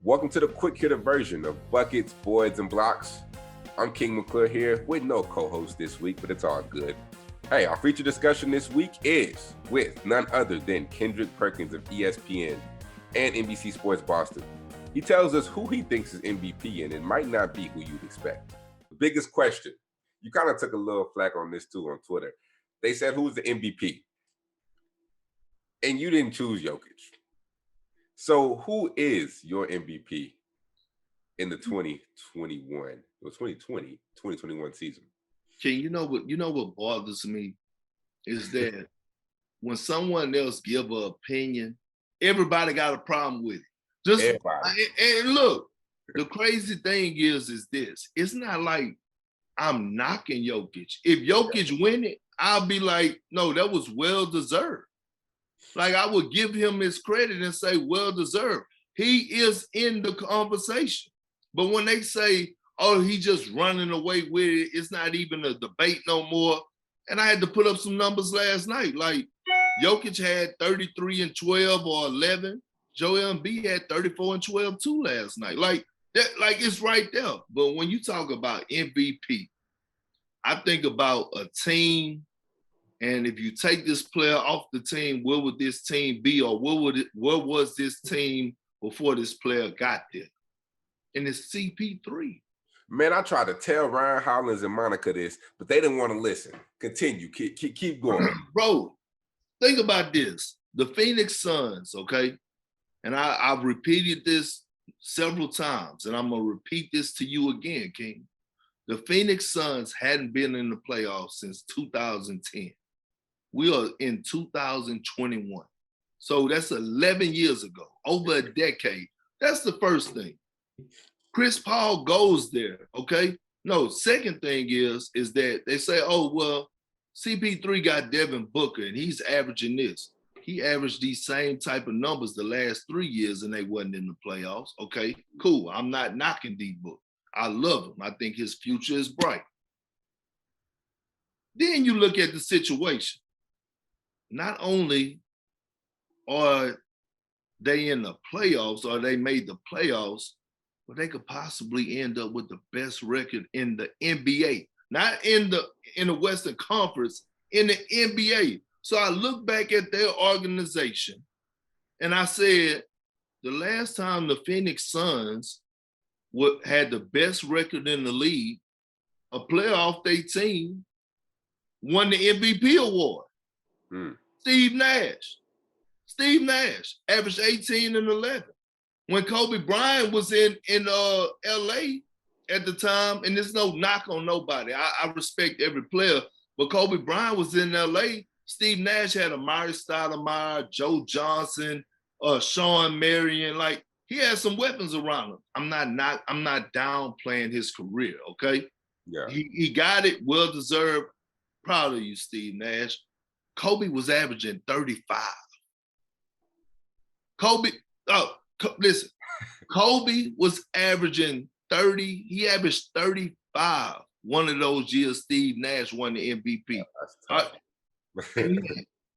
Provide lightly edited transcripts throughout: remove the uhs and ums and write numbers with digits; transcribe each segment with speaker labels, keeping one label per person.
Speaker 1: Welcome to the quick hitter version of Buckets, Boards, and Blocks. I'm King McClure here with no co-host this week, but it's all good. Hey, our feature discussion this week is with none other than Kendrick Perkins of ESPN and NBC Sports Boston. He tells us who he thinks is MVP, and it might not be who you'd expect. The biggest question, you kind of took a little flack on this too on Twitter. They said, who's the MVP? And you didn't choose Jokic. So who is your MVP in the 2021 season?
Speaker 2: King, you know what bothers me is that when someone else give an opinion, everybody got a problem with it. And look, the crazy thing is this. It's not like I'm knocking Jokic. If Jokic win it, I'll be like, no, that was well deserved. Like I would give him his credit and say, well deserved. He is in the conversation. But when they say, oh, he just running away with it, it's not even a debate no more. And I had to put up some numbers last night. Like Jokic had 33 and 12 or 11. Joel Embiid had 34 and 12 too last night. Like that, like it's right there. But when you talk about MVP, I think about a team. And if you take this player off the team, where would this team be, or where was this team before this player got there? And it's CP3.
Speaker 1: Man, I tried to tell Ryan Hollins and Monica this, but they didn't want to listen. Continue, keep going.
Speaker 2: Bro, think about this. The Phoenix Suns, okay? And I've repeated this several times, and I'm going to repeat this to you again, King. The Phoenix Suns hadn't been in the playoffs since 2010. We are in 2021. So that's 11 years ago, over a decade. That's the first thing. Chris Paul goes there, okay? No, second thing is that they say, oh, well, CP3 got Devin Booker and he's averaging this. He averaged these same type of numbers the last 3 years and they wasn't in the playoffs. Okay, cool. I'm not knocking D-Book. I love him. I think his future is bright. Then you look at the situation. Not only are they in the playoffs or they made the playoffs, but they could possibly end up with the best record in the NBA, not in the Western Conference, in the NBA. So I look back at their organization and I said, the last time the Phoenix Suns had the best record in the league, a playoff day team won the MVP award. Steve Nash averaged 18 and 11. When Kobe Bryant was in LA at the time, and there's no knock on nobody. I respect every player, but Kobe Bryant was in LA. Steve Nash had Amari Stoudemire, Joe Johnson, Sean Marion. Like he had some weapons around him. I'm not downplaying his career. Okay.
Speaker 1: Yeah.
Speaker 2: He got it, well deserved. Proud of you, Steve Nash. Kobe was averaging 35. Listen, Kobe was averaging 30. He averaged 35. One of those years, Steve Nash won the MVP.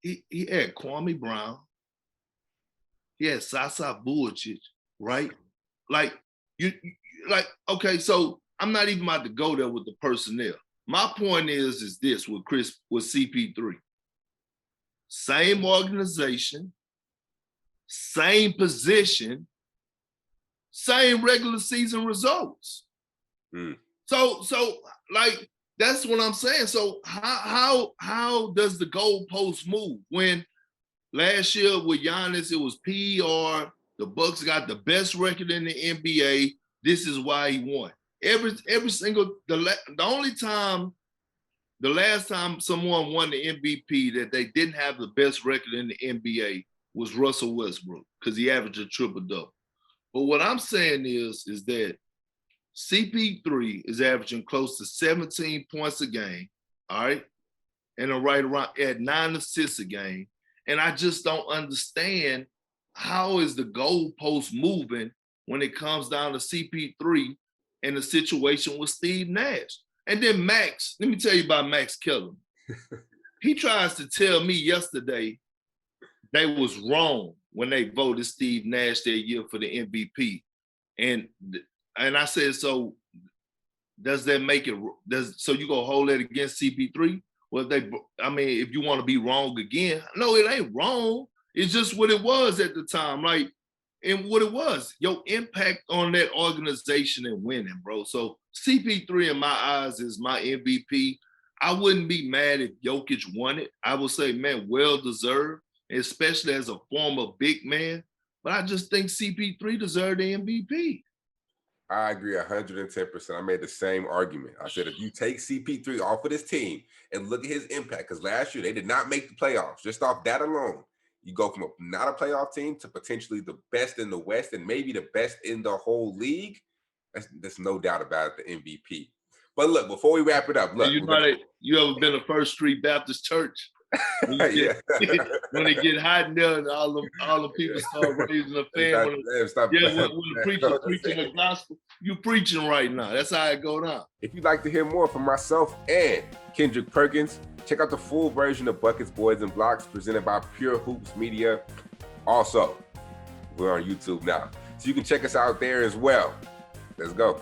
Speaker 2: He had Kwame Brown. He had Sasa Vujacic, right? Okay, so I'm not even about to go there with the personnel. My point is this with CP3. Same organization, same position, same regular season results. So like that's what I'm saying. So how does the goalpost move when last year with Giannis it was PR, the Bucks got the best record in the NBA. This is why he won. The last time someone won the MVP that they didn't have the best record in the NBA was Russell Westbrook because he averaged a triple-double. But what I'm saying is that CP3 is averaging close to 17 points a game, all right? And right around at 9 assists a game. And I just don't understand how is the goalpost moving when it comes down to CP3 and the situation with Steve Nash. And then Max, let me tell you about Max Kellerman. He tries to tell me yesterday they was wrong when they voted Steve Nash that year for the MVP. And I said, so does that make it? So you gonna hold that against CP3? Well, if you want to be wrong again, no, it ain't wrong. It's just what it was at the time, like, and what it was, your impact on that organization and winning, bro. So CP3 in my eyes is my MVP. I wouldn't be mad if Jokic won it. I would say, man, well deserved, especially as a former big man. But I just think CP3 deserved the MVP.
Speaker 1: I agree 110%. I made the same argument. I said, if you take CP3 off of this team and look at his impact, because last year they did not make the playoffs, just off that alone, you go from not a playoff team to potentially the best in the West and maybe the best in the whole league. There's no doubt about it, the MVP. But look, before we wrap it up, look.
Speaker 2: You ever been to First Street Baptist Church? When they get hot in there and all the people start raising a fan. When the preacher's preaching the gospel, you preaching right now. That's how it go down.
Speaker 1: If you'd like to hear more from myself and Kendrick Perkins, check out the full version of Buckets, Boys, and Blocks presented by Pure Hoops Media. Also, we're on YouTube now, so you can check us out there as well. Let's go.